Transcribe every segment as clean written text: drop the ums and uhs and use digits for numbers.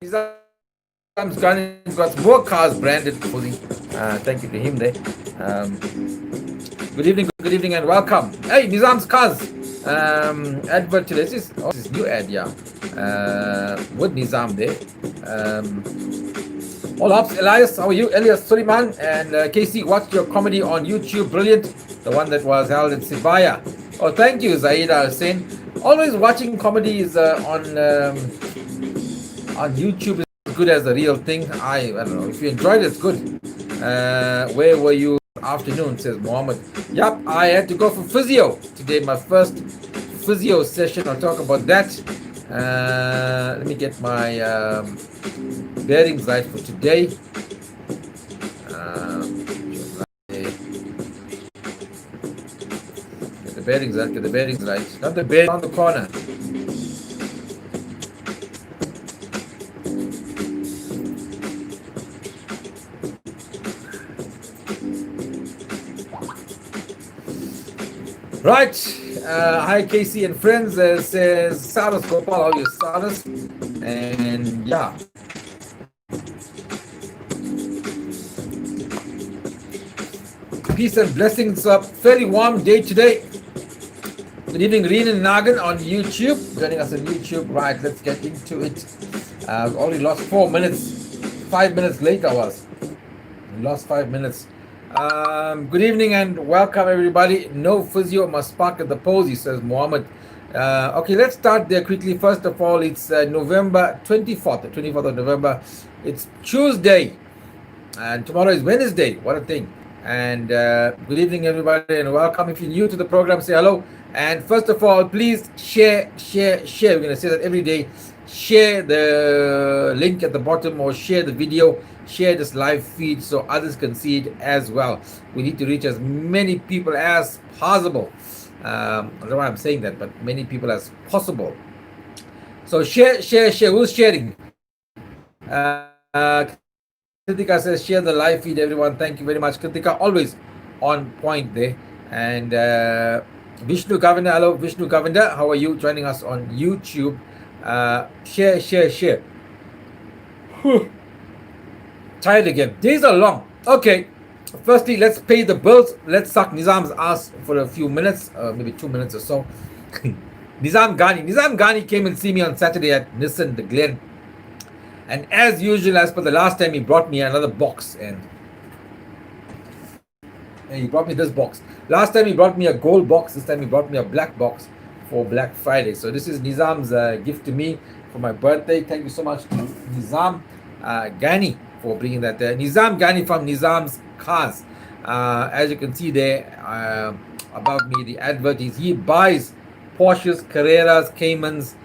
Nizam's got more cars branded for the. Thank you to him there. Um, good evening, and welcome. Hey, Nizam's cars. Advert today. This is new ad, yeah. With Nizam there. All ups, Elias. How are you? Elias Suleiman and Casey. Watched your comedy on YouTube. Brilliant. The one that was held in Sibaya. Oh, thank you, Zaida Hussein. Always watching comedies on YouTube is good as the real thing. I don't know. If you enjoyed it, it's good. Where were you afternoon, says Mohammed. Yup, I had to go for physio today. My first physio session. I'll talk about that. Let me get my bearings right for today. Get the bearings right. Not the bearing on the corner. Right. Hi, Casey and friends. Says Saras Gopal. How are you, Saras? And yeah. Peace and blessings. Very warm day today. Good evening, Reen and Nagan on YouTube. Joining us on YouTube. Right, let's get into it. I've already lost 4 minutes. 5 minutes late I was. Lost 5 minutes. Good evening and welcome everybody. No physio must park at the posy, says Mohammed. Okay, let's start there quickly. First of all, it's November 24th, the 24th of November. It's Tuesday and tomorrow is Wednesday. What a thing. And good evening everybody and welcome. If you're new to the program, say hello. And first of all, please share. We're going to say that every day. Share the link at the bottom or share the video, share this live feed so others can see it as well. We need to reach as many people as possible. I don't know why I'm saying that, but many people as possible. So share. Who's sharing? Kritika says share the live feed, everyone. Thank you very much, Kritika. Always on point there. And Vishnu Governor, hello Vishnu Governor. How are you? Joining us on YouTube. Share. Tired again. Days are long. Okay. Firstly, let's pay the bills. Let's suck Nizam's ass for a few minutes, maybe 2 minutes or so. Nizam Ghani came and see me on Saturday at Nissan the Glen. And as usual, as per the last time, he brought me another box. And he brought me this box. Last time he brought me a gold box. This time he brought me a black box for Black Friday. So this is Nizam's gift to me for my birthday. Thank you so much to Nizam Ghani for bringing that there. Nizam Ghani from Nizam's Cars. As you can see there above me, the advert is he buys Porsches, Carreras, Caymans,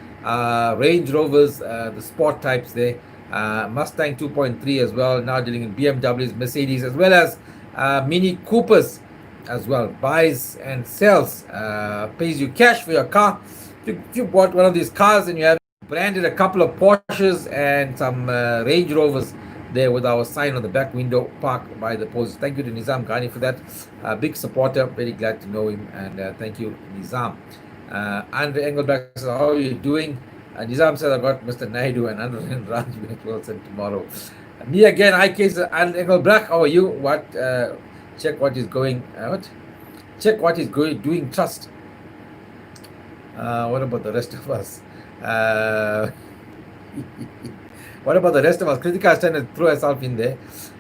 Range Rovers, the sport types there. Mustang 2.3 as well. Now dealing in BMWs, Mercedes, as well as Mini Coopers as well. Buys and sells, pays you cash for your car. If you bought one of these cars and you have branded a couple of Porsches and some Range Rovers there with our sign on the back window, park by the post. Thank you to Nizam Ghani for that. Big supporter, very glad to know him, and thank you, Nizam. Andre Engelbrecht says, how are you doing? Nizam said, I got Mr. Naidu and Andre and Raj Wilson tomorrow. Me again, I case Andre Engelbrecht, how are you? What? Check what is going. Check what is going. Doing trust. What about the rest of us? What about the rest of us? Kritika is trying to throw herself in there.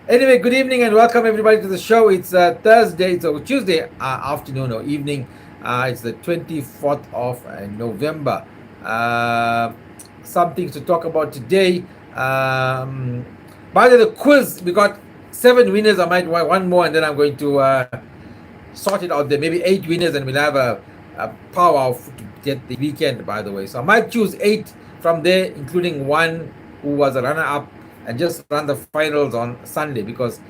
Anyway, good evening and welcome everybody to the show. It's Thursday, so Tuesday afternoon or evening. It's the 24th of November. Some things to talk about today. By the way, the quiz, we got 7 winners. I might want one more and then I'm going to sort it out there. Maybe 8 winners and we'll have a power to get the weekend, by the way. So I might choose 8 from there, including one who was a runner-up and just run the finals on Sunday because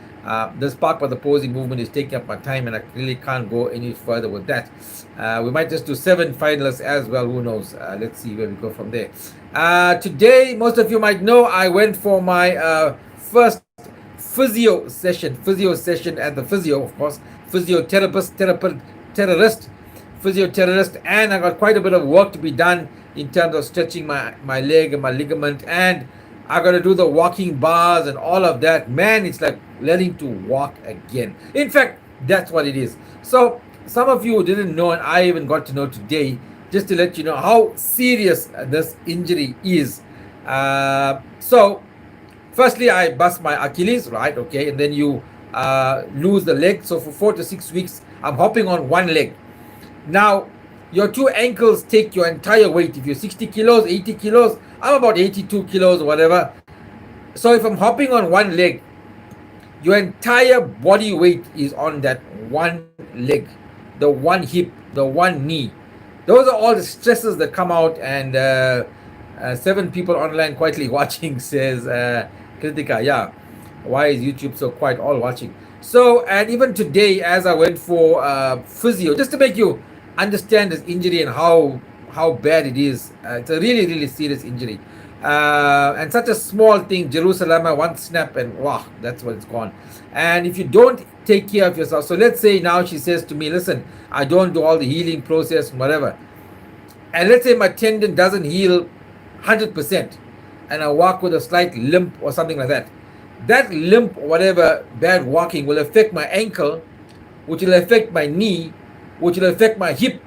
this Park by the Posy movement is taking up my time and I really can't go any further with that. We might just do 7 finalists as well. Who knows? Let's see where we go from there. Today, most of you might know, I went for my first physio session at the physio, of course, physiotherapist, and I got quite a bit of work to be done in terms of stretching my leg and my ligament and I got to do the walking bars and all of that. Man, it's like learning to walk again. In fact, that's what it is. So, some of you didn't know, and I even got to know today, just to let you know how serious this injury is. So, firstly, I bust my Achilles, right? Okay, and then you lose the leg. So, for 4 to 6 weeks, I'm hopping on one leg. Now, your two ankles take your entire weight. If you're 60 kilos, 80 kilos, I'm about 82 kilos, whatever. So if I'm hopping on one leg, your entire body weight is on that one leg, the one hip, the one knee. Those are all the stresses that come out, and 7 people online quietly watching says, Kritika, yeah, why is YouTube so quiet, all watching? So, and even today, as I went for physio, just to make you understand this injury and how bad it is, it's a really, really serious injury. And such a small thing, Jerusalem, one snap, and wow, that's what it's gone. And if you don't take care of yourself, so let's say now she says to me, listen, I don't do all the healing process, whatever. And let's say my tendon doesn't heal 100%, and I walk with a slight limp or something like that. That limp or whatever bad walking will affect my ankle, which will affect my knee, which will affect my hip,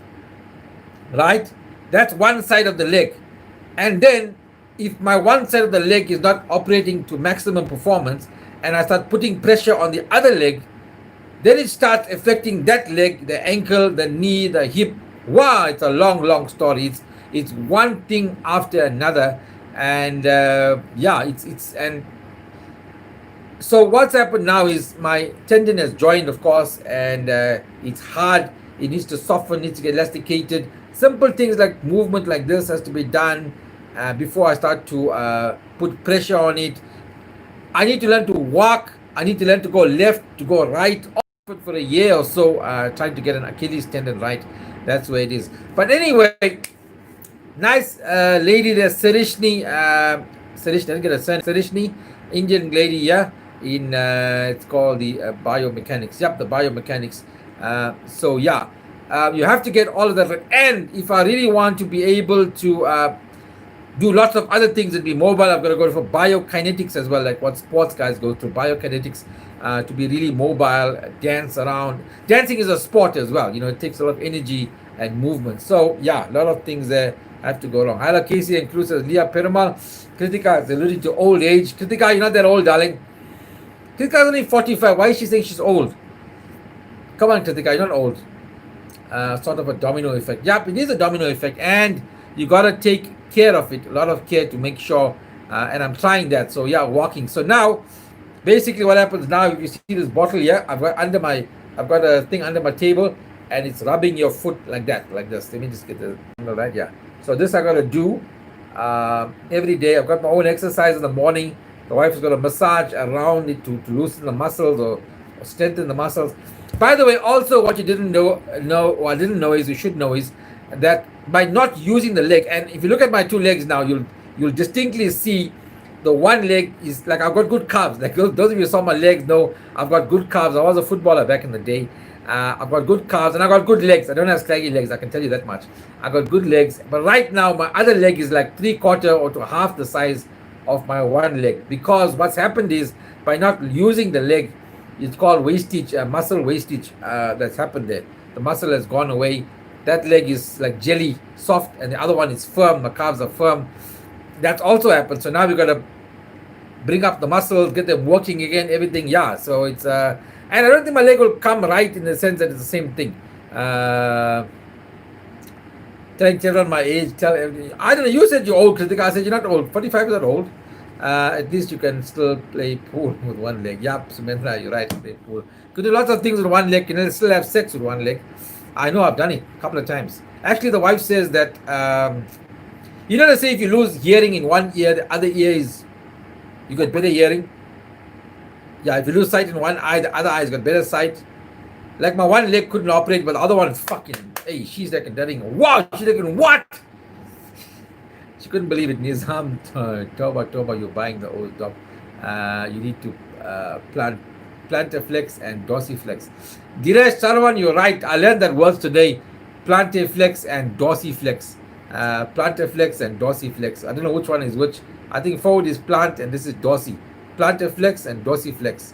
right? That's one side of the leg. And then if my one side of the leg is not operating to maximum performance, and I start putting pressure on the other leg, then it starts affecting that leg, the ankle, the knee, the hip. Wow, it's a long, long story. It's one thing after another, and yeah, it's and so what's happened now is my tendon has joined, of course, and it's hard. It needs to soften, needs to get elasticated. Simple things like movement like this has to be done before I start to put pressure on it. I need to learn to walk. I need to learn to go left, to go right. For a year or so, trying to get an Achilles tendon right. That's where it is. But anyway, nice lady there, Sarishni. Sarishni, I didn't get a sense. Sarishni, Indian lady, yeah. In it's called the biomechanics. Yep, the biomechanics. So yeah, you have to get all of that. And if I really want to be able to do lots of other things and be mobile, I've got to go for biokinetics as well, like what sports guys go through. Biokinetics to be really mobile, dance around. Dancing is a sport as well. You know, it takes a lot of energy and movement. So yeah, a lot of things there have to go wrong. Hyla Casey and Cruz says, Leah Perumal. Kritika is alluding to old age. Kritika, you're not that old, darling. Kritika is only 45. Why is she saying she's old? Come on, Kritika, you're not old. Sort of a domino effect. Yep, it is a domino effect, and you gotta take care of it. A lot of care to make sure. And I'm trying that. So yeah, walking. So now, basically, what happens now? If you see this bottle here, I've got a thing under my table, and it's rubbing your foot like that, like this. Let me just get the right. Yeah. So this I gotta do every day. I've got my own exercise in the morning. The wife is gonna massage around it to loosen the muscles or strengthen the muscles. By the way, also what you didn't know or I didn't know is you should know is that by not using the leg, and if you look at my two legs now, you'll distinctly see the one leg is like I've got good calves. Like those of you who saw my legs know I've got good calves. I was a footballer back in the day. I've got good calves and I got good legs. I don't have scraggy legs, I can tell you that much. I got good legs, but right now my other leg is like 3/4 or to half the size of my one leg, because what's happened is by not using the leg, it's called wastage, muscle wastage that's happened there. The muscle has gone away. That leg is like jelly, soft, and the other one is firm. The calves are firm. That's also happened. So now we got to bring up the muscles, get them working again, everything. Yeah, so it's and I don't think my leg will come right in the sense that it's the same thing. Telling children my age, I don't know, you said you're old, Kritika. I said you're not old. 45 is not old. At least you can still play pool with one leg. Yup, Sumendra, you're right, play pool. Could do lots of things with one leg. You know, still have sex with one leg. I know, I've done it a couple of times. Actually, the wife says that, you know, they say if you lose hearing in one ear, the other ear is, you got better hearing. Yeah, if you lose sight in one eye, the other eye's got better sight. Like my one leg couldn't operate, but the other one is fucking, hey, she's like daring. Wow, she's like, what? She couldn't believe it. Nizam, Toba, you're buying the old dog. You need to plantarflex and dorsiflex. Diresh Sarwan, you're right. I learned that words today. Plantarflex and dorsiflex. Plantarflex and dorsiflex. I don't know which one is which. I think forward is plant and this is dorsi. Plantarflex and dorsiflex.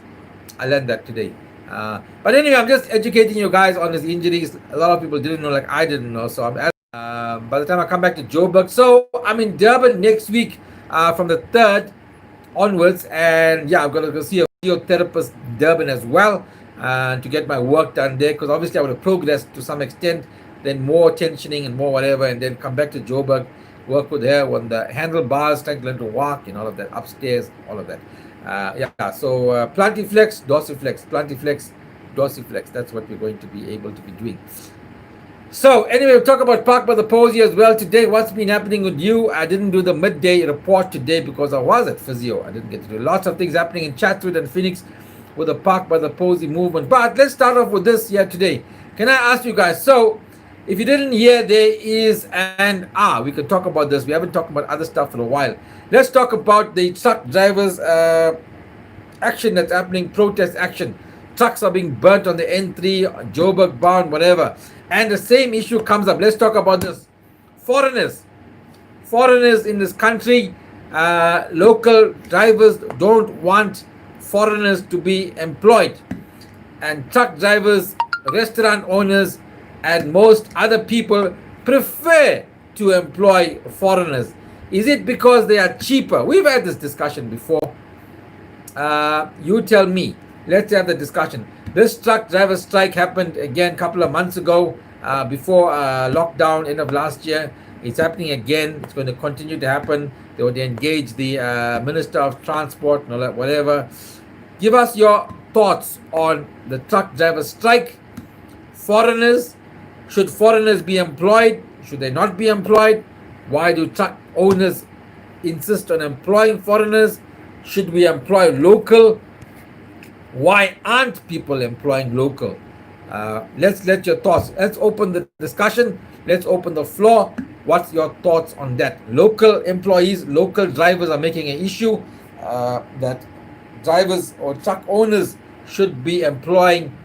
I learned that today. But anyway, I'm just educating you guys on these injuries. A lot of people didn't know, like I didn't know. So by the time I come back to Joburg, so I'm in Durban next week from the 3rd onwards, and yeah, I'm gonna go see a physiotherapist in Durban as well to get my work done there, because obviously I would have progressed to some extent, then more tensioning and more whatever, and then come back to Joburg, work with her on the handlebars, trying to learn to walk and all of that, upstairs, all of that. So plantiflex, dorsiflex, plantiflex, dorsiflex. That's what we're going to be able to be doing. So anyway, we'll talk about Park by the Posy as well today. What's been happening with you? I didn't do the midday report today because I was at physio. I didn't get to do lots of things happening in Chatswood and Phoenix with the Park by the Posy movement. But let's start off with this here today. Can I ask you guys? So if you didn't hear, there is we could talk about this. We haven't talked about other stuff for a while. Let's talk about the truck drivers action that's happening, protest action. Trucks are being burnt on the N3, Joburg bound, whatever. And the same issue comes up. Let's talk about this. Foreigners in this country, local drivers don't want foreigners to be employed. And truck drivers, restaurant owners, and most other people prefer to employ foreigners. Is it because they are cheaper? We've had this discussion before. You tell me. Let's have the discussion. This truck driver strike happened again a couple of months ago before lockdown, end of last year. It's happening again. It's going to continue to happen. They would engage the Minister of Transport and whatever. Give us your thoughts on the truck driver strike. Foreigners. Should foreigners be employed? Should they not be employed? Why do truck owners insist on employing foreigners? Should we employ local? Why aren't people employing local? Let's let your thoughts. Let's open the discussion. Let's open the floor. What's your thoughts on that? Local employees, local drivers are making an issue that drivers or truck owners should be employing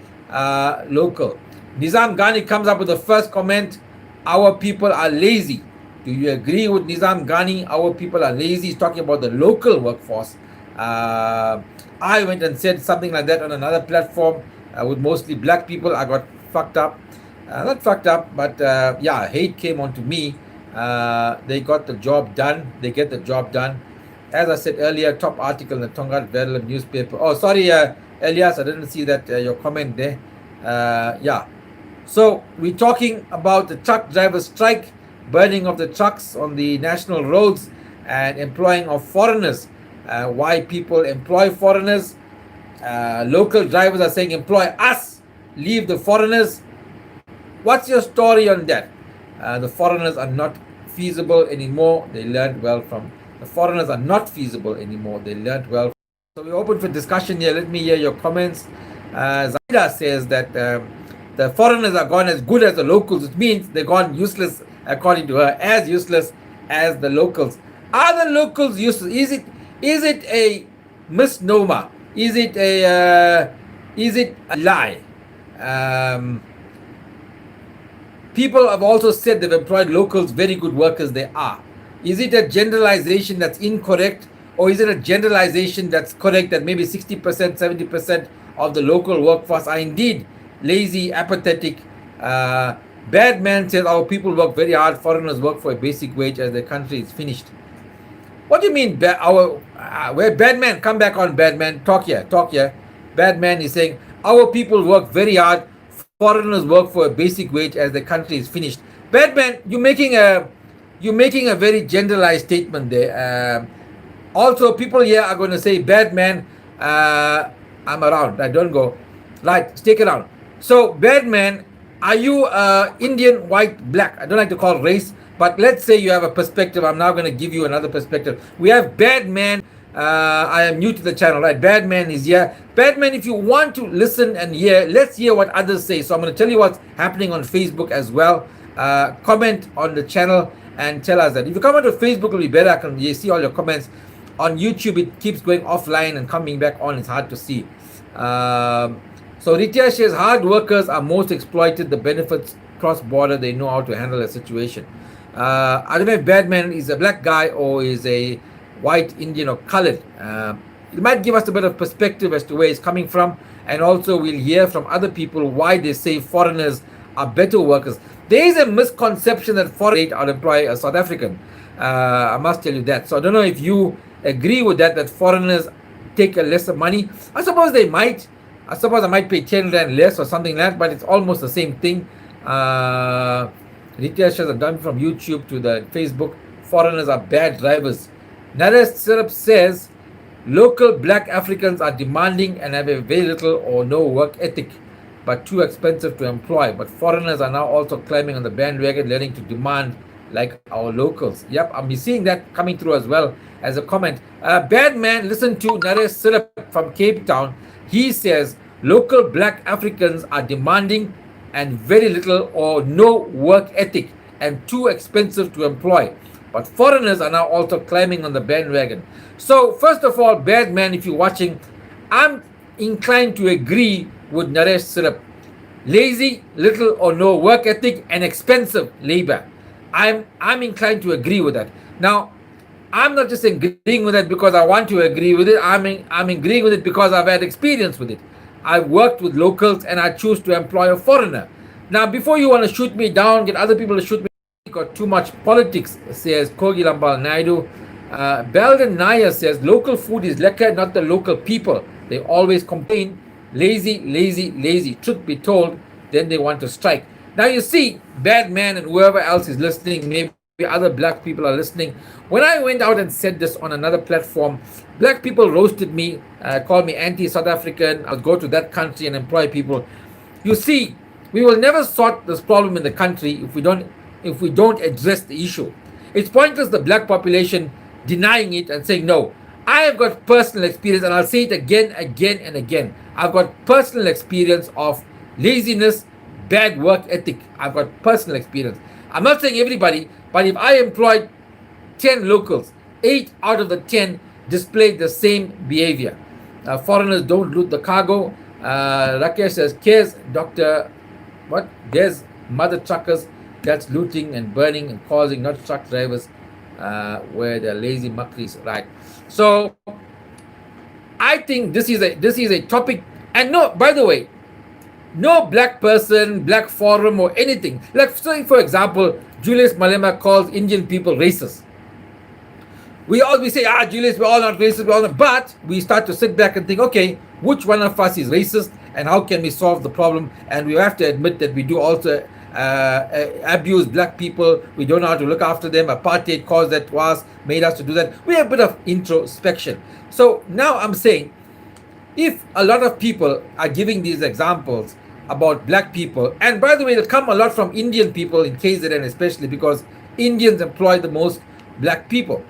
local. Nizam Ghani comes up with the first comment. Our people are lazy. Do you agree with Nizam Ghani? Our people are lazy. He's talking about the local workforce. I went and said something like that on another platform with mostly black people. I got fucked up. Not fucked up, but hate came onto me. They got the job done. They get the job done. As I said earlier, top article in the Tongaat Verlem newspaper. Oh, sorry, Elias, I didn't see that your comment there. So we're talking about the truck driver strike, burning of the trucks on the national roads, and employing of foreigners. Why people employ foreigners. Local drivers are saying employ us, leave the foreigners. What's your story on that? The foreigners are not feasible anymore. They learned well from the foreigners are not feasible anymore. They learned well. So we're open for discussion here. Let me hear your comments. Zaida says that the foreigners are gone as good as the locals, which means they're gone useless, according to her, as useless as the locals. Are the locals useless? Is it a misnomer? Is it a lie? People have also said they've employed locals, very good workers they are. Is it a generalization that's incorrect, or is it a generalization that's correct, that maybe 60%, 70% of the local workforce are indeed lazy, apathetic? Bad man says our people work very hard, foreigners work for a basic wage as the country is finished. What do you mean, where bad man? Come back on, bad man. Talk here. Bad man is saying our people work very hard, foreigners work for a basic wage as the country is finished. Bad man, you're making a very generalized statement there. Also, people here are going to say, bad man, I'm around. Right, don't go. Right, stick around. So, bad man, are you Indian, white, black? I don't like to call race, but let's say you have a perspective. I'm now going to give you another perspective. We have bad man. I am new to the channel, right? Bad man is here. Bad man, if you want to listen and hear, let's hear what others say. So I'm going to tell you what's happening on Facebook as well. Comment on the channel and tell us that. If you comment on Facebook, it'll be better. I can see all your comments. On YouTube, it keeps going offline and coming back on. It's hard to see. So Ritya says hard workers are most exploited. The benefits cross-border, they know how to handle a situation. I don't know if Badman is a black guy or is a white Indian or colored. It might give us a bit of perspective as to where he's coming from, and also we'll hear from other people why they say foreigners are better workers. There is a misconception that foreigners outemploy a South African. I must tell you that. So I don't know if you agree with that foreigners take a lesser money. I suppose they might. I suppose I might pay 10 rand less or something like that, but it's almost the same thing. Retail shares have done from YouTube to the Facebook. Foreigners are bad drivers. Naresh Syrup says local black Africans are demanding and have a very little or no work ethic, but too expensive to employ. But foreigners are now also climbing on the bandwagon, learning to demand like our locals. Yep, I'm seeing that coming through as well as a comment. Bad man, listen to Naresh Syrup from Cape Town. He says local black Africans are demanding and very little or no work ethic and too expensive to employ. But foreigners are now also climbing on the bandwagon. So first of all, bad man, if you're watching, I'm inclined to agree with Naresh Syrup. Lazy, little or no work ethic, and expensive labor. I'm inclined to agree with that. Now, I'm not just agreeing with it because I want to agree with it. I'm agreeing with it because I've had experience with it. I've worked with locals and I choose to employ a foreigner. Now, before you want to shoot me down, get other people to shoot me, got too much politics, says Kogi Lambal Naidu. Belden Nair says local food is lekker, not the local people. They always complain, lazy, lazy, lazy. Truth be told, then they want to strike. Now you see, bad man and whoever else is listening, maybe other black people are listening. When I went out and said this on another platform, black people roasted me, called me anti-South African. I'll go to that country and employ people. You see, we will never sort this problem in the country if we don't address the issue. It's pointless the black population denying it and saying no. I have got personal experience, and I'll say it again and again. I've got personal experience of laziness, bad work ethic. I've got personal experience. I'm not saying everybody, but if I employed 10 locals, 8 out of the 10 displayed the same behavior. Foreigners don't loot the cargo. Rakesh says, cares, Dr. What? There's mother truckers that's looting and burning and causing, not truck drivers, where they're lazy makris, right? So I think this is a topic. And no, by the way, no black person, black forum or anything. Like, say for example, Julius Malema calls Indian people racist. We say, Julius, we're all not racist, we're all not. But we start to sit back and think, okay, which one of us is racist and how can we solve the problem? And we have to admit that we do also abuse black people. We don't know how to look after them. Apartheid caused that to us, made us to do that. We have a bit of introspection. So now I'm saying, if a lot of people are giving these examples about black people, and by the way, it'll come a lot from Indian people in KZN especially, because Indians employ the most black people.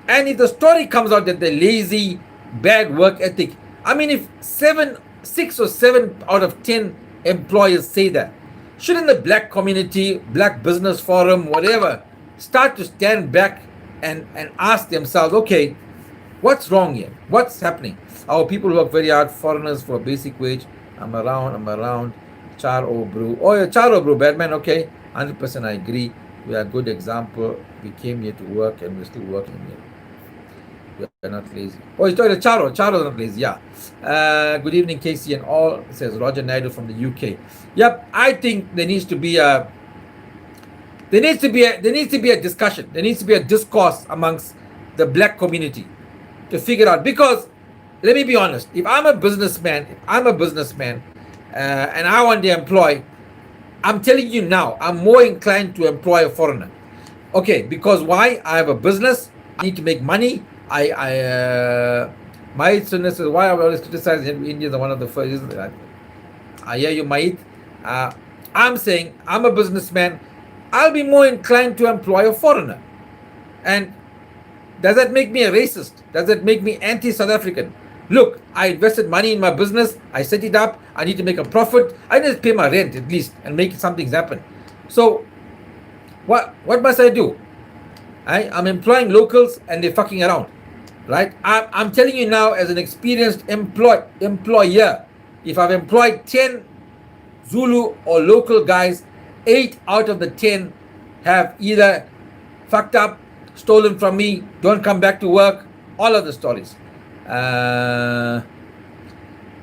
And if the story comes out that they're lazy, bad work ethic, I mean, if 6 or 7 out of 10 employers say that, shouldn't the black community, black business forum, whatever, start to stand back and ask themselves, okay, what's wrong here? What's happening? Our people work very hard, foreigners for a basic wage. I'm around. Char-o brew. Oh, yeah, Char-o brew, bad man, okay. 100% I agree. We are a good example. We came here to work and we're still working here. We are not lazy. Oh, he's talking to Charo. Charo's not lazy, yeah. Good evening, Casey and all, says Roger Naidu from the UK. Yep, I think there needs to be a discussion. There needs to be a discourse amongst the black community to figure out, because let me be honest, if I'm a businessman and I want to employ, I'm telling you now, I'm more inclined to employ a foreigner. Okay, because why? I have a business, I need to make money. Mahit Sunna says, why are we always criticizing Indians are one of the first? I hear you, Mahit. I'm saying, I'm a businessman, I'll be more inclined to employ a foreigner. And does that make me a racist? Does that make me anti-South African? Look, I invested money in my business, I set it up, I need to make a profit, I need to pay my rent at least and make something happen. So, what must I do? I'm employing locals and they're fucking around, right? I'm telling you now, as an experienced employer, if I've employed 10 Zulu or local guys, 8 out of the 10 have either fucked up, stolen from me, don't come back to work, all of the stories.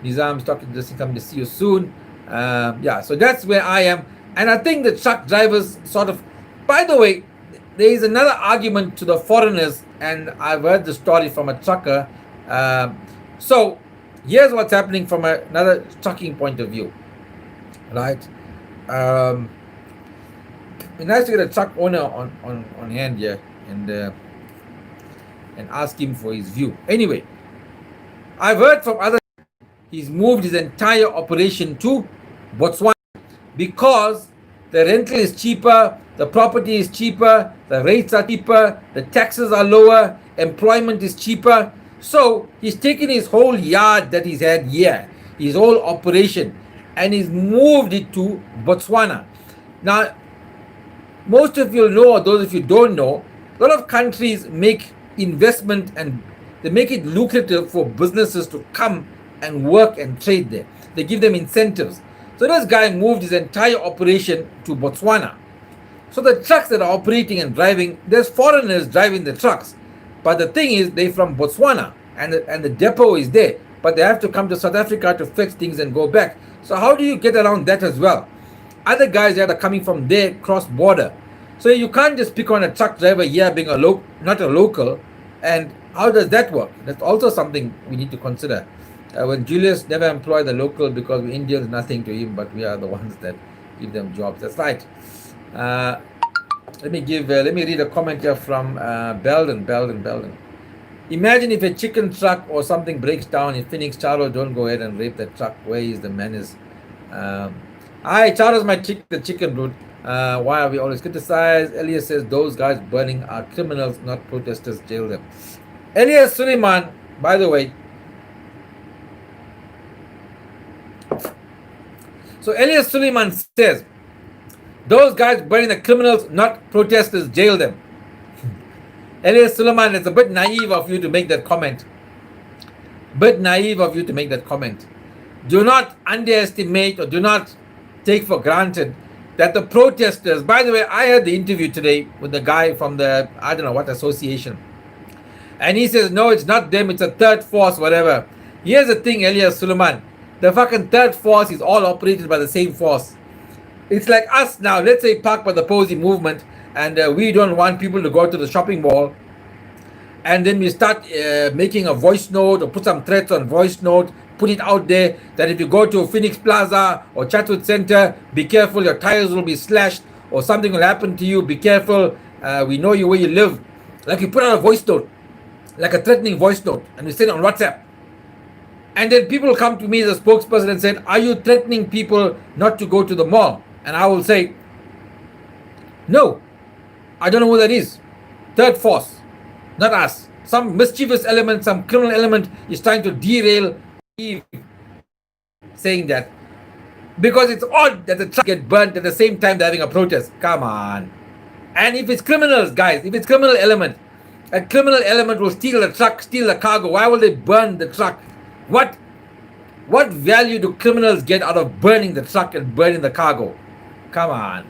Nizam's talking to this, come to see you soon. Yeah, so that's where I am. And I think the truck drivers sort of, by the way, there is another argument to the foreigners, and I've heard the story from a trucker. So here's what's happening from another trucking point of view, right? It's nice to get a truck owner on hand here and ask him for his view. Anyway, I've heard from other, he's moved his entire operation to Botswana because the rental is cheaper, the property is cheaper, the rates are cheaper, the taxes are lower, employment is cheaper. So he's taken his whole yard that he's had here, his whole operation, and he's moved it to Botswana. Now, most of you know, or those of you don't know, a lot of countries make investment and they make it lucrative for businesses to come and work and trade there. They give them incentives. So this guy moved his entire operation to Botswana. So the trucks that are operating and driving, there's foreigners driving the trucks. But the thing is, they're from Botswana and the depot is there. But they have to come to South Africa to fix things and go back. So how do you get around that as well? Other guys that are coming from there cross-border. So you can't just pick on a truck driver here being not a local. And how does that work? That's also something we need to consider. When Julius never employed the local because we Indians, nothing to him, but we are the ones that give them jobs. That's right. Let me read a comment here from Belden. Imagine if a chicken truck or something breaks down in Phoenix. Charles, don't go ahead and rape the truck. Where is the menace? Hi, Charles might kick the chicken, dude. Why are we always criticized? Elias says those guys burning are criminals, not protesters. Jail them. Elias Suleiman, by the way. So Elias Suleiman says those guys burning the criminals, not protesters. Jail them. Elias Suleiman, it's a bit naive of you to make that comment. Do not underestimate or do not take for granted that the protesters, by the way, I had the interview today with the guy from the, I don't know what association. And he says, no, it's not them, it's a third force, whatever. Here's the thing, Elias Suleiman. The fucking third force is all operated by the same force. It's like us now, let's say Park by the Posy movement, and we don't want people to go to the shopping mall. And then we start making a voice note or put some threats on voice note, put it out there that if you go to Phoenix Plaza or Chatwood Center, be careful, your tires will be slashed or something will happen to you, be careful, we know you where you live. Like you put out a voice note, like a threatening voice note, and we send it on WhatsApp. And then people come to me as a spokesperson and said, are you threatening people not to go to the mall? And I will say, no, I don't know who that is. Third force, not us. Some mischievous element, some criminal element is trying to derail saying that. Because it's odd that the truck get burnt at the same time they're having a protest. Come on. And if it's criminals, guys, if it's criminal element, a criminal element will steal the truck, steal the cargo. Why will they burn the truck? What value do criminals get out of burning the truck and burning the cargo? Come on.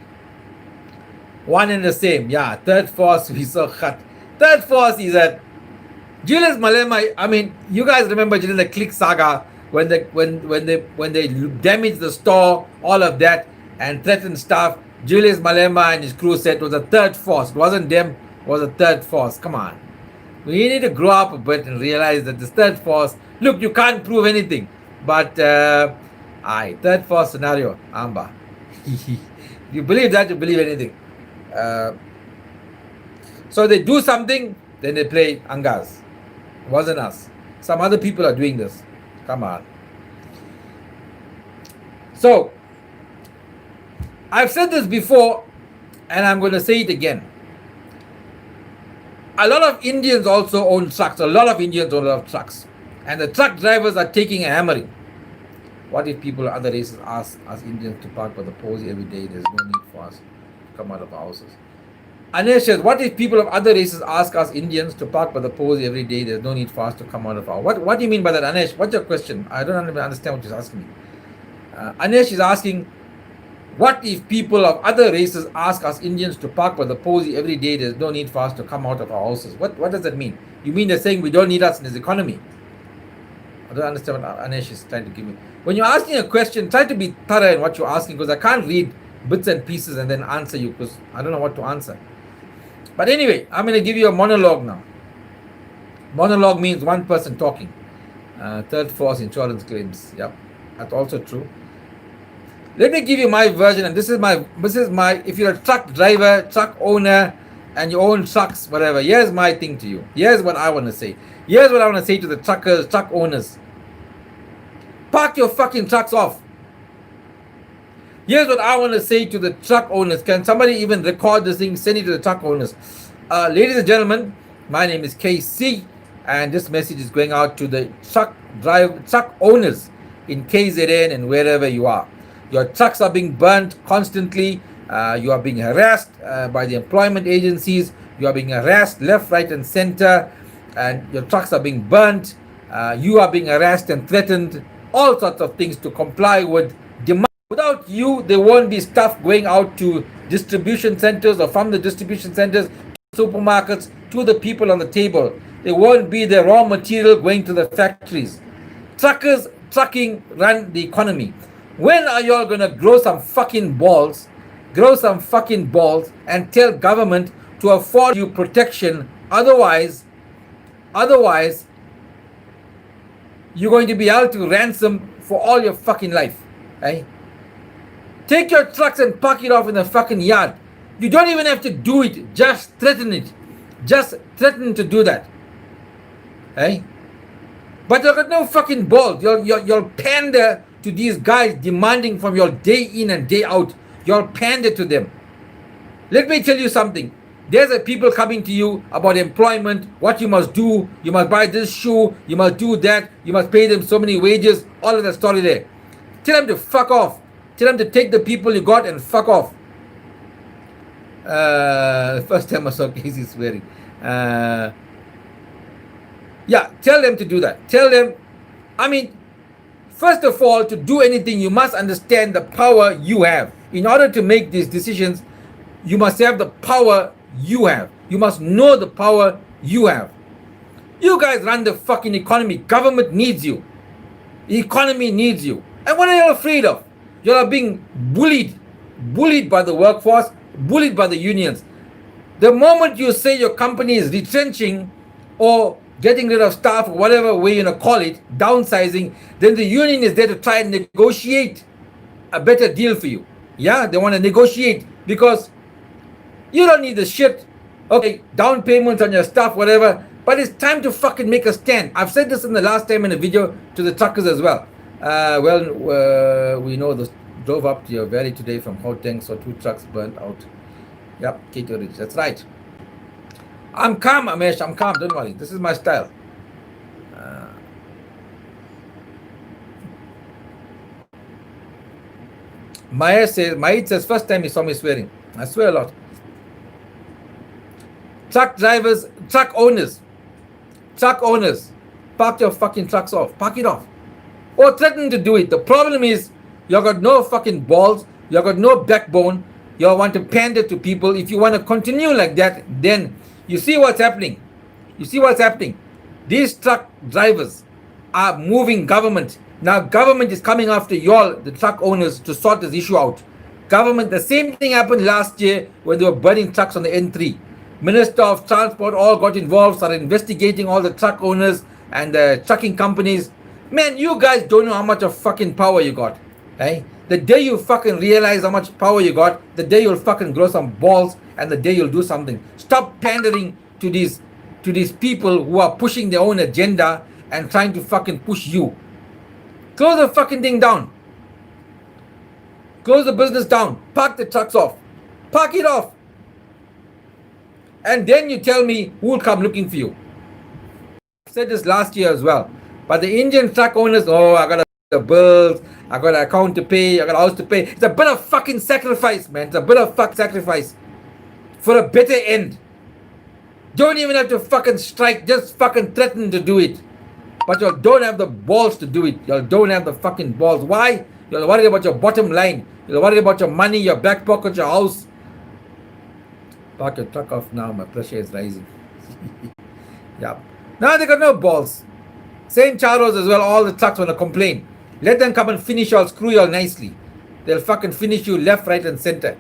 One and the same. Yeah, third force, we so hot. Third force is that Julius Malema, I mean, you guys remember during the Click saga when they damaged the store, all of that, and threatened stuff. Julius Malema and his crew said it was a third force. It wasn't them, it was a third force. Come on. We need to grow up a bit and realize that this third force, look, you can't prove anything. But, third force scenario, Amba. If you believe that, you believe anything. So they do something, then they play Angas. It wasn't us. Some other people are doing this. Come on. So, I've said this before, and I'm going to say it again. A lot of Indians also own trucks. A lot of Indians own a lot of trucks. And the truck drivers are taking a hammering. What if people of other races ask us Indians to park by the Posy every day? There's no need for us to come out of our houses. Anesh says, what if people of other races ask us Indians to park by the Posy every day? There's no need for us to come out of our... What do you mean by that, Anesh? What's your question? I don't even understand what you're asking me. Anesh is asking, What if people of other races ask us Indians to park by the posy every day? There's no need for us to come out of our houses. What does that mean? You mean they're saying we don't need us in this economy? I don't understand what Anesh is trying to give me. When you're asking a question, try to be thorough in what you're asking, because I can't read bits and pieces and then answer you, because I don't know what to answer. But anyway, I'm going to give you a monologue now. Monologue means one person talking. Third force insurance claims. Yep, that's also true. Let me give you my version, and this is my, if you're a truck driver, truck owner, and you own trucks, whatever, here's my thing to you. Here's what I want to say. Here's what I want to say to the truckers, truck owners. Park your fucking trucks off. Here's what I want to say to the truck owners. Can somebody even record this thing, send it to the truck owners? Ladies and gentlemen, my name is KC, and this message is going out to the truck owners in KZN and wherever you are. Your trucks are being burnt constantly. You are being harassed by the employment agencies. You are being harassed left, right, and center. And your trucks are being burnt. You are being harassed and threatened. All sorts of things to comply with demand. Without you, there won't be stuff going out to distribution centers, or from the distribution centers to supermarkets to the people on the table. There won't be the raw material going to the factories. Trucking run the economy. When are y'all gonna grow some fucking balls and tell government to afford you protection? Otherwise you're going to be held to ransom for all your fucking life. Eh? Take your trucks and park it off in the fucking yard. You don't even have to do it, just threaten it. Just threaten to do that. Eh? But you've got no fucking balls. You'll pander to these guys demanding from you day in and day out. You'll pander to them. Let me tell you something. There's a people coming to you about employment, what you must do. You must buy this shoe, you must do that, you must pay them so many wages, all of that story there. Tell them to fuck off. Tell them to take the people you got and fuck off. First time I saw Casey swearing. Yeah, tell them to do that. Tell them, first of all, to do anything, you must understand the power you have. In order to make these decisions, you must have the power you have. You must know the power you have. You guys run the fucking economy. Government needs you. The economy needs you. And what are you afraid of? You are being bullied by the workforce, bullied by the unions. The moment you say your company is retrenching or getting rid of staff, or whatever way you want to call it, downsizing, then the union is there to try and negotiate a better deal for you. Yeah, they want to negotiate because you don't need the shit. Okay, down payments on your stuff, whatever. But it's time to fucking make a stand. I've said this in the last time in a video to the truckers as well. We know this. Drove up to your valley today from Gauteng, so 2 trucks burnt out. Yep, Kato Ridge. That's right. I'm calm, Amesh. I'm calm. Don't worry. This is my style. Mahit says, first time he saw me swearing. I swear a lot. Truck drivers, truck owners, park your fucking trucks off. Park it off. Or threaten to do it. The problem is, you got no fucking balls. You got no backbone. You want to pander to people. If you want to continue like that, then you see what's happening. These truck drivers are moving government. Now government is coming after y'all, the truck owners, to sort this issue out. Government, the same thing happened last year when they were burning trucks on the N3. Minister of Transport all got involved, started investigating all the truck owners and the trucking companies. Man, you guys don't know how much of fucking power you got. Eh? The day you fucking realize how much power you got, the day you'll fucking grow some balls, and the day you'll do something. Stop pandering to these people who are pushing their own agenda and trying to fucking push you. Close the fucking thing down. Close the business down. Park the trucks off. Park it off. And then you tell me who will come looking for you. I said this last year as well. But the Indian truck owners, I got the bills, I got an account to pay, I got a house to pay. It's a bit of fucking sacrifice, man. It's a bit of sacrifice for a better end. Don't even have to fucking strike, just fucking threaten to do it. But you don't have the balls to do it. You don't have the fucking balls. Why? You're worried about your bottom line. You're worried about your money, your back pocket, your house. Park your truck off now. My pressure is rising. Yeah. Now they got no balls. Same Charos as well. All the trucks want to complain. Let them come and finish you all, screw you all nicely. They'll fucking finish you left, right, and center.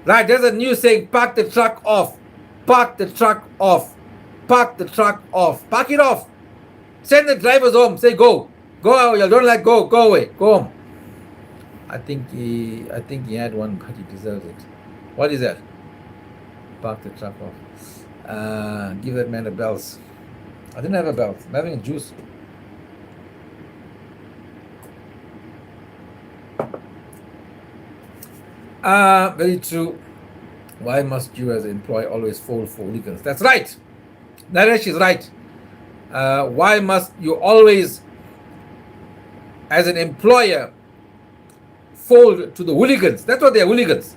Right, there's a news saying park the truck off. Park the truck off. Park the truck off. Park it off. Send the drivers home. Say go. Go. You don't like go. Go away. Go home. I think he had one, but he deserves it. What is that? Park the truck off. Give that man a bells. I didn't have a belt. I'm having a juice. Very true. Why must you as an employee always fall for hooligans? That's right. Naresh is right. Why must you always, as an employer, fold to the hooligans? That's what they're, hooligans.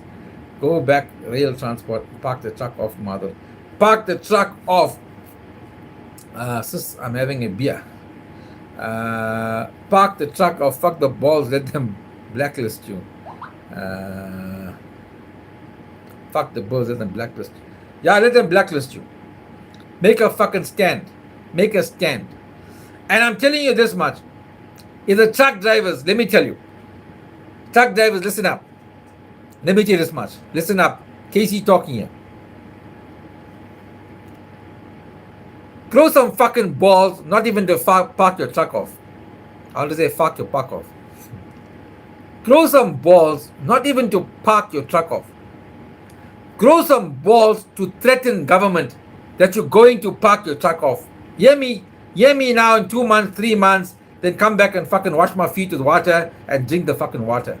Go back, rail transport, park the truck off, mother. Park the truck off. Sis, I'm having a beer. Park the truck off, fuck the balls, let them blacklist you. Fuck the balls, let them blacklist you. Yeah, let them blacklist you. Make a fucking stand. Make a stand. And I'm telling you this much. If the truck drivers, let me tell you. Truck drivers, listen up. Let me tell you this much. Listen up. Casey talking here. Grow some fucking balls, not even to park your truck off. How to say fuck your park off? Grow some balls, not even to park your truck off. Grow some balls to threaten government that you're going to park your truck off. Hear me now in 2 months, 3 months, then come back and fucking wash my feet with water and drink the fucking water.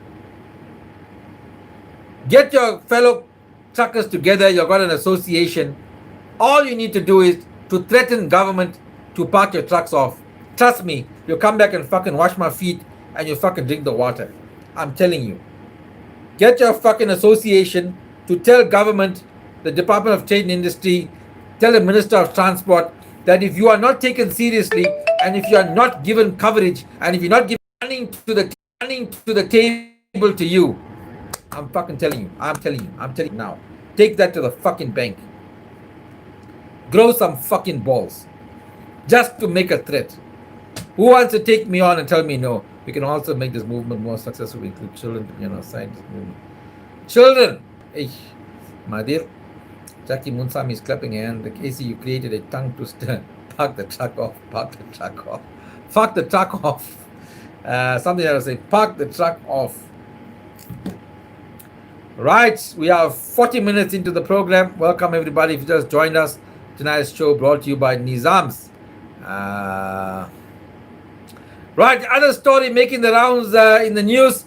Get your fellow truckers together. You've got an association. All you need to do is to threaten government to park your trucks off. Trust me, you'll come back and fucking wash my feet and you fucking drink the water. I'm telling you. Get your fucking association to tell government, the Department of Trade and Industry, tell the Minister of Transport that if you are not taken seriously and if you are not given coverage and if you're not given running to the table to you, I'm fucking telling you. I'm telling you now. Take that to the fucking bank. Grow some fucking balls. Just to make a threat. Who wants to take me on and tell me no? We can also make this movement more successful. We include children, science movement. Children! Hey, my dear. Jackie Munsami is clapping hand. The Casey, you created a tongue twister. Park the truck off. Park the truck off. Fuck the truck off. Something else say, park the truck off. Right, we are 40 minutes into the program. Welcome everybody if you just joined us. Tonight's show brought to you by Nizams. Right, other story making the rounds in the news.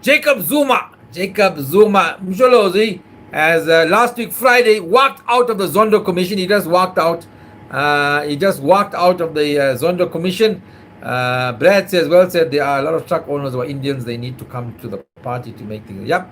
Jacob Zuma, Msholozi, as last week Friday walked out of the Zondo Commission. He just walked out. Of the Zondo Commission. Brad says, well said, there are a lot of truck owners who are Indians. They need to come to the party to make things. Yep.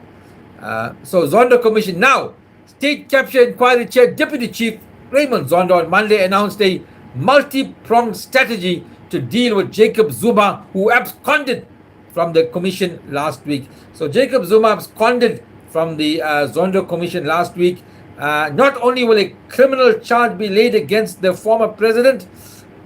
So Zondo Commission now. State Capture Inquiry Chair Deputy Chief Raymond Zondo on Monday announced a multi-pronged strategy to deal with Jacob Zuma, who absconded from the commission last week. So Jacob Zuma absconded from the Zondo Commission last week. Not only will a criminal charge be laid against the former president,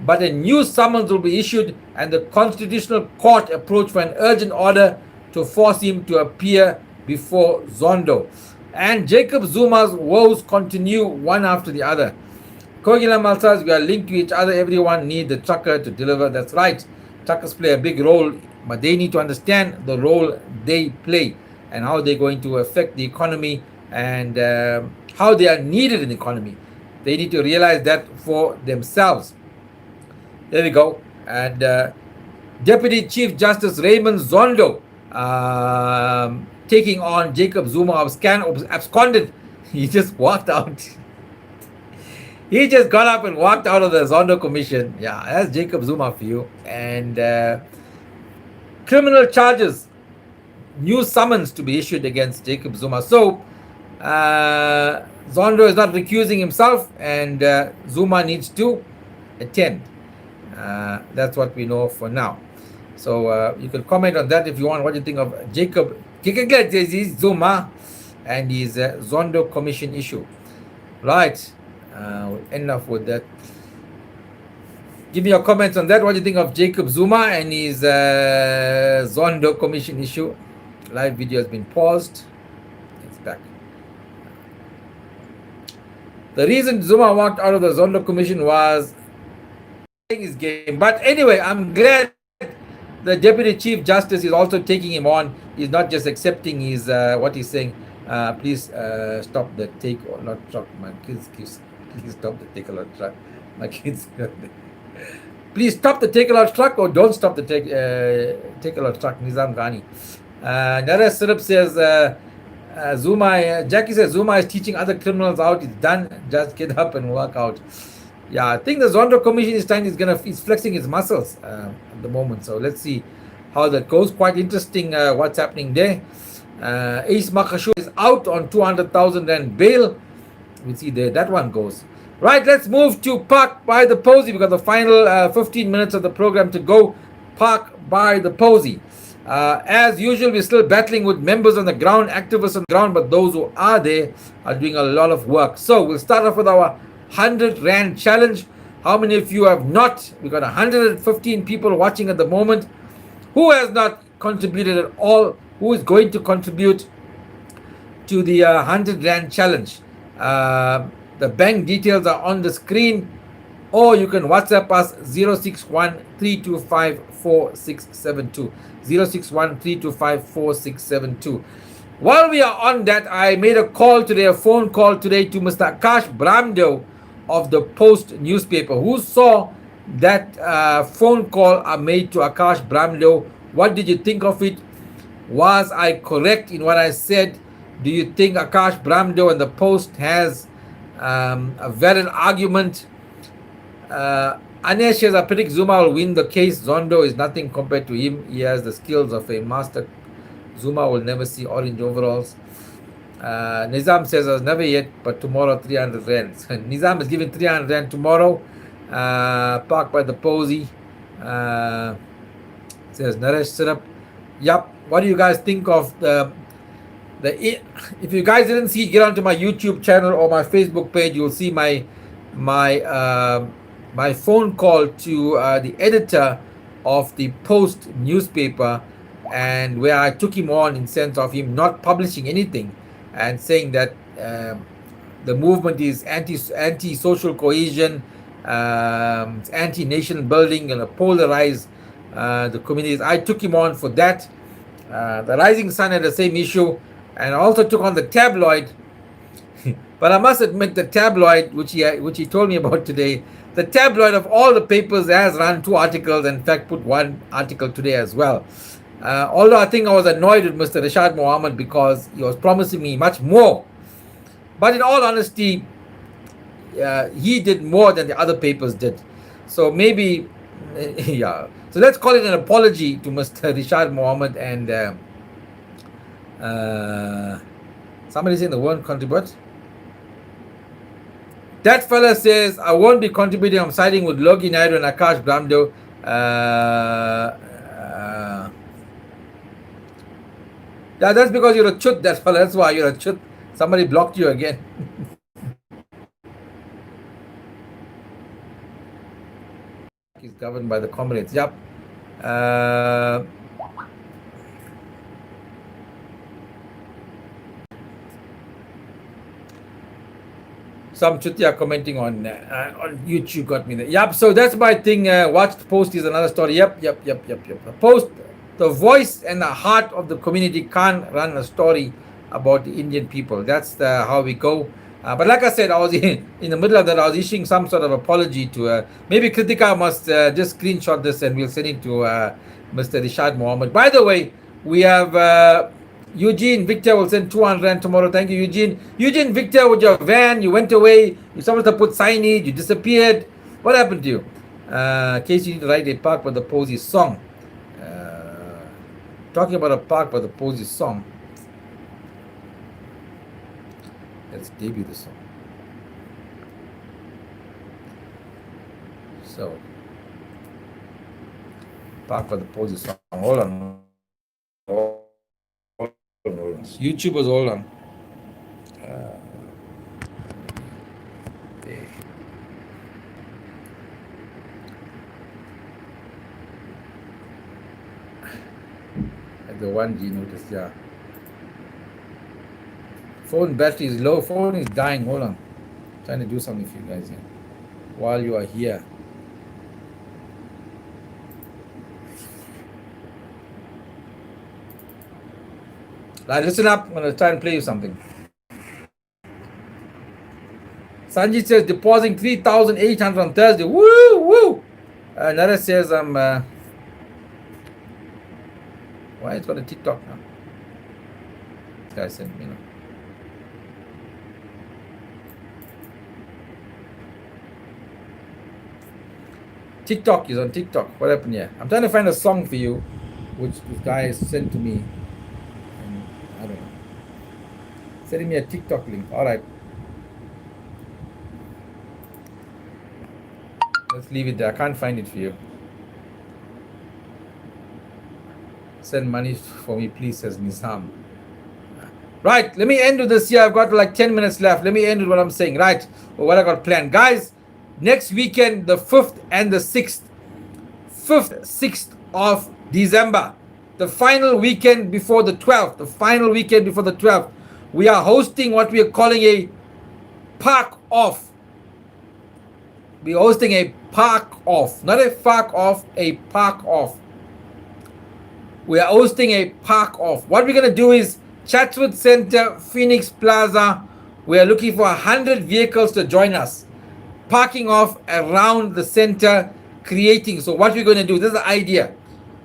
but a new summons will be issued and the Constitutional Court approached for an urgent order to force him to appear before Zondo. And Jacob Zuma's woes continue one after the other. Kogila Malsas, we are linked to each other. Everyone needs the trucker to deliver. That's right. Truckers play a big role, but they need to understand the role they play and how they're going to affect the economy and how they are needed in the economy. They need to realize that for themselves. There we go. And Deputy Chief Justice Raymond Zondo taking on Jacob Zuma absconded. He just walked out. He just got up and walked out of the Zondo Commission. Yeah, that's Jacob Zuma for you. And criminal charges, new summons to be issued against Jacob Zuma. So Zondo is not recusing himself, and Zuma needs to attend. That's what we know for now. So you can comment on that if you want. What do you think of Jacob Zuma and his Zondo Commission issue? Right. Enough with that. Give me your comments on that. What do you think of Jacob Zuma and his Zondo Commission issue? Live video has been paused. It's back. The reason Zuma walked out of the Zondo Commission was his game. But anyway, I'm glad the Deputy Chief Justice is also taking him on. He's not just accepting his what he's saying. Please stop the take or not stop my kids. Please stop the take a lot truck. My kids. Please stop the take a lot truck or don't stop the take a lot truck. Nizam Ghani. Naresh Sirup says Zuma. Jackie says Zuma is teaching other criminals out. It's done. Just get up and work out. Yeah, I think the Zondo Commission is he's flexing his muscles at the moment. So let's see how that goes. Quite interesting what's happening there. Ace Makashu is out on 200,000 Rand bail. We see there that one goes. Right, let's move to Park by the Posy. We've got the final 15 minutes of the program to go. Park by the Posy. As usual, we're still battling with members on the ground, activists on the ground, but those who are there are doing a lot of work. So we'll start off with our 100 Rand challenge. How many of you have not? We've got 115 people watching at the moment. Who has not contributed at all? Who is going to contribute to the 100 Rand challenge? The bank details are on the screen, or you can WhatsApp us 061 325 4672. 061 325 4672. While we are on that, I made a phone call today to Mr. Akash Bramdev of the Post newspaper. Who saw that phone call I made to Akash Bramdev? What did you think of it? Was I correct in what I said? Do you think Akash Bramdev and the Post has a valid argument? Anesh says, I predict Zuma will win the case. Zondo is nothing compared to him. He has the skills of a master. Zuma will never see orange overalls. Nizam says, I was never yet, but tomorrow 300 Rand. Nizam is giving 300 Rand tomorrow. Park by the Posy. Says Naresh Sirup. Yup. What do you guys think of if you guys didn't see, get onto my YouTube channel or my Facebook page. You'll see my phone call to the editor of the Post newspaper, and where I took him on in sense of him not publishing anything and saying that the movement is anti-social cohesion, anti-nation building, and polarize the communities. I took him on for that. The Rising Sun had the same issue, and I also took on the tabloid. But I must admit, the tabloid, which he told me about today, the tabloid of all the papers has run 2 articles, and in fact put 1 article today as well. Although I think I was annoyed with Mr. Rashad Mohammed because he was promising me much more. But in all honesty, he did more than the other papers did. So maybe, yeah. So let's call it an apology to Mr. Rashad Mohammed and somebody saying they won't contribute. That fella says, I won't be contributing. I'm siding with Logi Naidu and Akash Bramdev. Yeah, that's because you're a chut, that fella. That's why you're a chut. Somebody blocked you again. He's governed by the comrades. Yep. Some chutia commenting on YouTube got me there. Yep. So that's my thing. Watched Post is another story. Yep. The Post, the voice and the heart of the community, can't run a story about the Indian people. That's how we go. But like I said, I was in the middle of that. I was issuing some sort of apology to maybe Kritika must just screenshot this and we'll send it to Mr. Rashad Mohammed. By the way, we have Eugene Victor will send 200 Rand tomorrow. Thank you, Eugene. Eugene Victor, with your van, you went away. You supposed to put signage. You disappeared. What happened to you? In case you need to write a Park by the Posy song. Talking about a Park by the Posy song. Let's debut the song. So, Park by the Posey song. Hold on. YouTubers, hold on. Okay. The 1G notice, yeah. Phone battery is low. Phone is dying. Hold on. Trying to do something for you guys here while you are here. Right, listen up. I'm gonna try and play you something. Sanjit says depositing 3,800 on Thursday. Woo woo. Nara says I'm. Why it's got a TikTok now? This guy sent me. TikTok is on TikTok. What happened here? I'm trying to find a song for you, which this guy sent to me. And I don't know. Sending me a TikTok link. All right. Let's leave it there. I can't find it for you. Send money for me, please, says Nizam. Right, let me end with this here. I've got like 10 minutes left. Let me end with what I'm saying. Right, or what I got planned. Guys, next weekend, the 5th and the 6th. 5th, 6th of December. The final weekend before the 12th. The final weekend before the 12th. We are hosting what we are calling a park off. We're hosting a park off. Not a fuck off, a park off. We are hosting a park off. What we're going to do is Chatsworth Center, Phoenix Plaza. We are looking for 100 vehicles to join us. Parking off around the center, creating. So what we're going to do, this is the idea.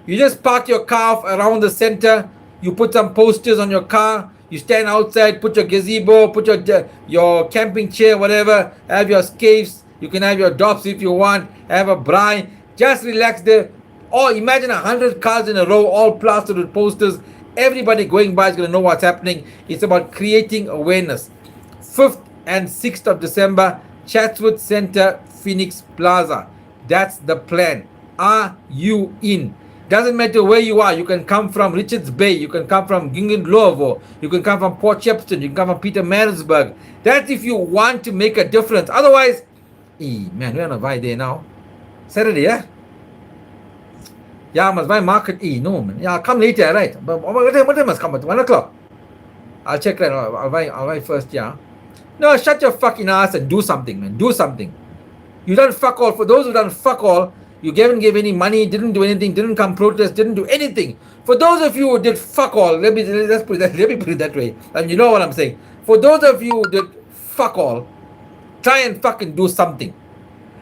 You just park your car off around the center. You put some posters on your car. You stand outside, put your gazebo, put your camping chair, whatever. Have your scaves. You can have your dops if you want. Have a braai. Just relax there. Or imagine 100 cars in a row, all plastered with posters. Everybody going by is going to know what's happening. It's about creating awareness. 5th and 6th of December, Chatsworth Center, Phoenix Plaza. That's the plan. Are you in? Doesn't matter where you are. You can come from Richards Bay. You can come from Gingendlovo. You can come from Port Shepstone. You can come from Pietermaritzburg. That's if you want to make a difference. Otherwise, man, we're on a vibe there now. Saturday, yeah? Yeah, must buy market. No, man. Yeah, come later, right? But what time must come at 1 o'clock? I'll check that. I'll buy first, yeah. No, shut your fucking ass and do something, man. Do something. You done fuck all. For those who done fuck all, you didn't give any money, didn't do anything, didn't come protest, didn't do anything. For those of you who did fuck all, let me put it that way. And you know what I'm saying. For those of you who did fuck all, try and fucking do something.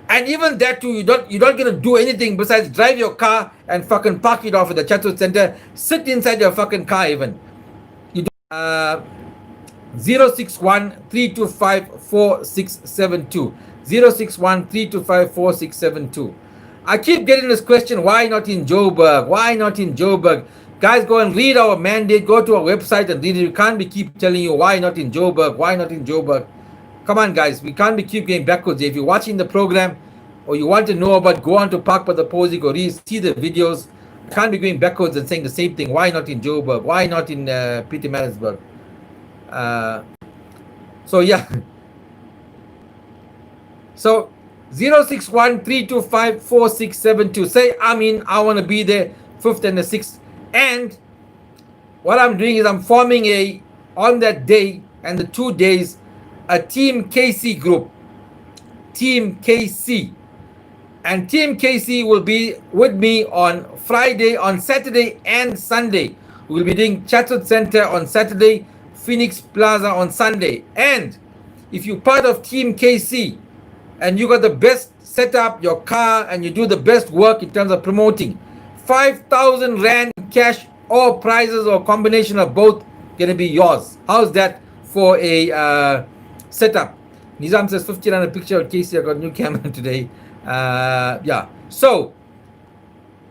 And even that too, you're not gonna do anything besides drive your car and fucking park it off at the Chatsworth Center. Sit inside your fucking car even. You do 061 325 4672. 061 325 4672. I keep getting this question, why not in Joburg? Why not in Joburg? Guys, go and read our mandate. Go to our website and read it. We can't be keep telling you why not in Joburg. Why not in Joburg? Come on, guys. We can't be keep going backwards. If you're watching the program or you want to know about, go on to Park by the Posey, go see the videos. Can't be going backwards and saying the same thing. Why not in Joburg? Why not in Pietermaritzburg? So, yeah. So, 061 325 4672. Say, I want to be there 5th and the 6th. And what I'm doing is I'm forming on that day and the 2 days, a Team KC group. Team KC. And Team KC will be with me on Friday, on Saturday and Sunday. We'll be doing Chatsworth Center on Saturday, Phoenix Plaza on Sunday. And if you're part of Team KC and you got the best setup, your car, and you do the best work in terms of promoting, 5,000 Rand cash or prizes or combination of both going to be yours. How's that for a setup? Nizam says 1,500 picture of KC. I got a new camera today. Yeah. So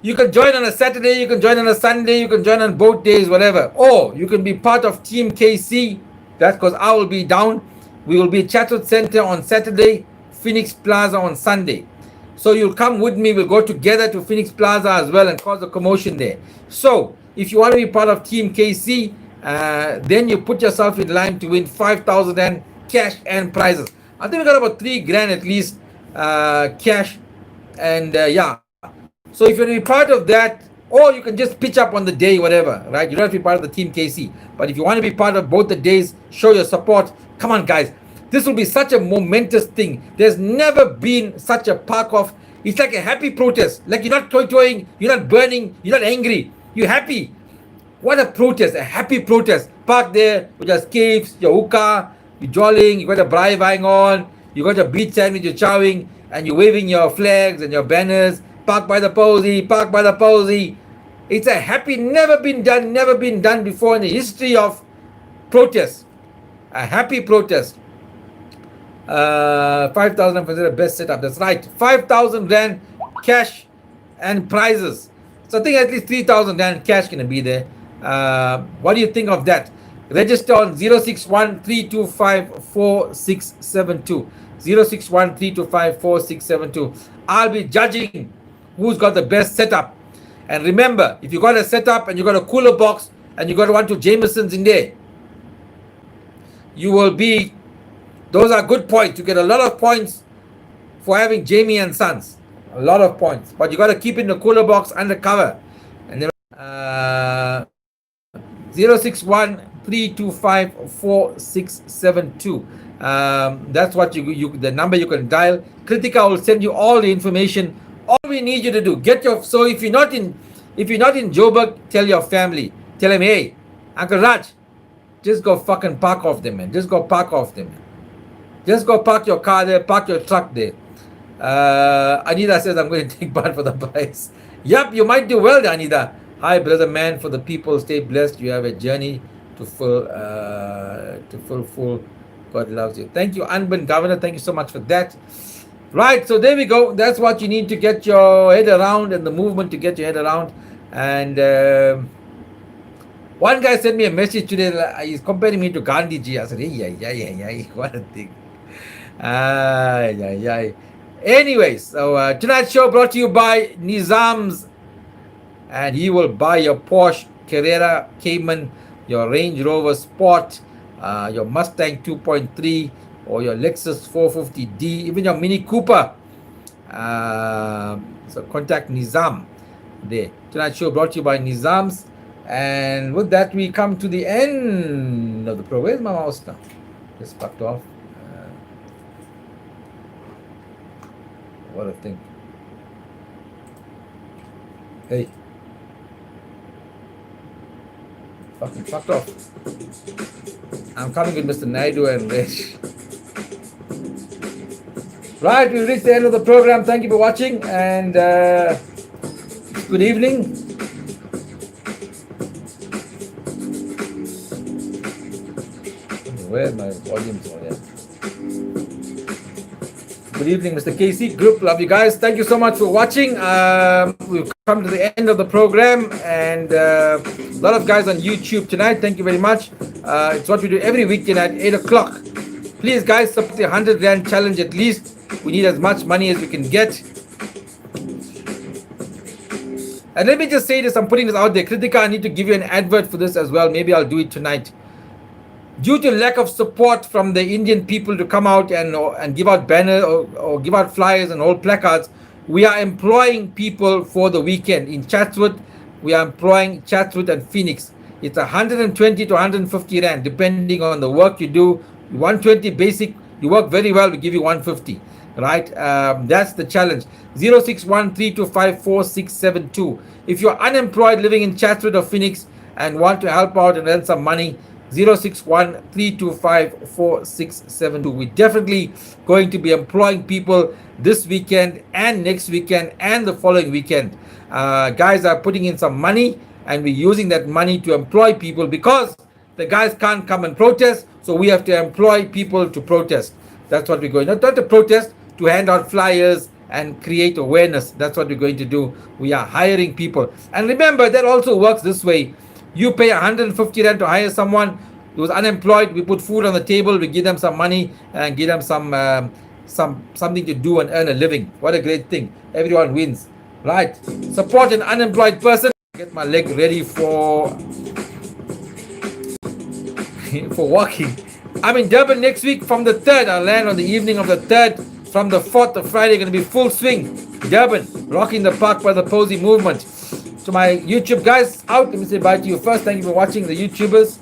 you can join on a Saturday, you can join on a Sunday, you can join on both days, whatever. Or you can be part of Team KC. That's because I will be down. We will be at Chatsworth Center on Saturday, Phoenix Plaza on Sunday. So you'll come with me. We'll go together to Phoenix Plaza as well and cause a commotion there. So if you want to be part of Team KC, then you put yourself in line to win 5,000 and cash and prizes. I think we got about 3 grand at least cash. And yeah. So if you want to be part of that, or you can just pitch up on the day, whatever, right? You don't have to be part of the Team KC. But if you want to be part of both the days, show your support. Come on, guys. This will be such a momentous thing. There's never been such a park off. It's like a happy protest. Like you're not toying, you're not burning, you're not angry. You're happy. What a protest, a happy protest. Park there with your skates, your hookah, you're jollying, you got a braai vying on, you got your beach sandwich, you're chowing, and you're waving your flags and your banners. Park by the posy, park by the posy. It's a happy, never been done before in the history of protest. A happy protest. 5,000 for the best setup. That's right. 5,000 rand cash and prizes. So I think at least 3,000 rand cash can be there. What do you think of that? Register on 061-325-4672. 061-325-4672. I'll be judging who's got the best setup. And remember, if you got a setup and you got a cooler box and you got one to Jameson's in there, you will be, those are good points. You get a lot of points for having Jamie and Sons. A lot of points. But you got to keep in the cooler box undercover. And then 061-325-4672. That's what you the number you can dial. Kritika will send you all the information. All we need you to do, get your, so if you're not in Joburg, tell your family. Tell them, hey, Uncle Raj, just go fucking park off them, man. Just go park off them. Just go park your car there, park your truck there. Anita says, I'm going to take part for the prize. Yup, you might do well, Anita. Hi, brother man, for the people, stay blessed. You have a journey to full. God loves you. Thank you, Anban Governor. Thank you so much for that. Right, so there we go. That's what you need to get your head around, and the movement to get your head around. And one guy sent me a message today. He's comparing me to Gandhi ji. I said, yeah, what a thing. Anyways, so tonight's show brought to you by Nizam's, and he will buy your Porsche Carrera Cayman, your Range Rover Sport, your Mustang 2.3, or your Lexus 450D, even your Mini Cooper. So contact Nizam there. Tonight's show brought to you by Nizam's. And with that, we come to the end of the program. Where's my mouse now? Just fucked off. What a thing. Hey. Fucking fucked off. I'm coming with Mr. Naidu and Rich. Right, we've reached the end of the program. Thank you for watching, and good evening. Where my volumes are there? Good evening, Mr. KC Group. Love you guys. Thank you so much for watching. We've come to the end of the program, and a lot of guys on YouTube tonight. Thank you very much. It's what we do every weekend at 8 o'clock. Please, guys, support the 100 Rand challenge at least. We need as much money as we can get. And let me just say this, I'm putting this out there. Kritika, I need to give you an advert for this as well. Maybe I'll do it tonight. Due to lack of support from the Indian people to come out and give out banners or give out flyers and hold placards, we are employing people for the weekend. In Chatsworth, we are employing Chatsworth and Phoenix. It's 120 to 150 Rand, depending on the work you do. 120 basic, you work very well, we give you 150. Right? That's the challenge. 061-325-4672. If you're unemployed living in Chatsworth or Phoenix and want to help out and earn some money, 061-325-4672. We're definitely going to be employing people this weekend and next weekend and the following weekend. Guys are putting in some money, and we're using that money to employ people because the guys can't come and protest, so we have to employ people to protest. That's what we're going to, not to protest, to hand out flyers and create awareness. That's what we're going to do. We are hiring people. And remember, that also works this way. You pay 150 Rand to hire someone who's unemployed. We put food on the table. We give them some money and give them some something to do and earn a living. What a great thing. Everyone wins. Right. Support an unemployed person. Get my leg ready for walking. I'm in Durban next week from the 3rd. I'll land on the evening of the 3rd. From the 4th of Friday, going to be full swing. Durban, rocking the park by the Posey movement. To my YouTube guys out, let me say bye to you first. Thank you for watching, the YouTubers.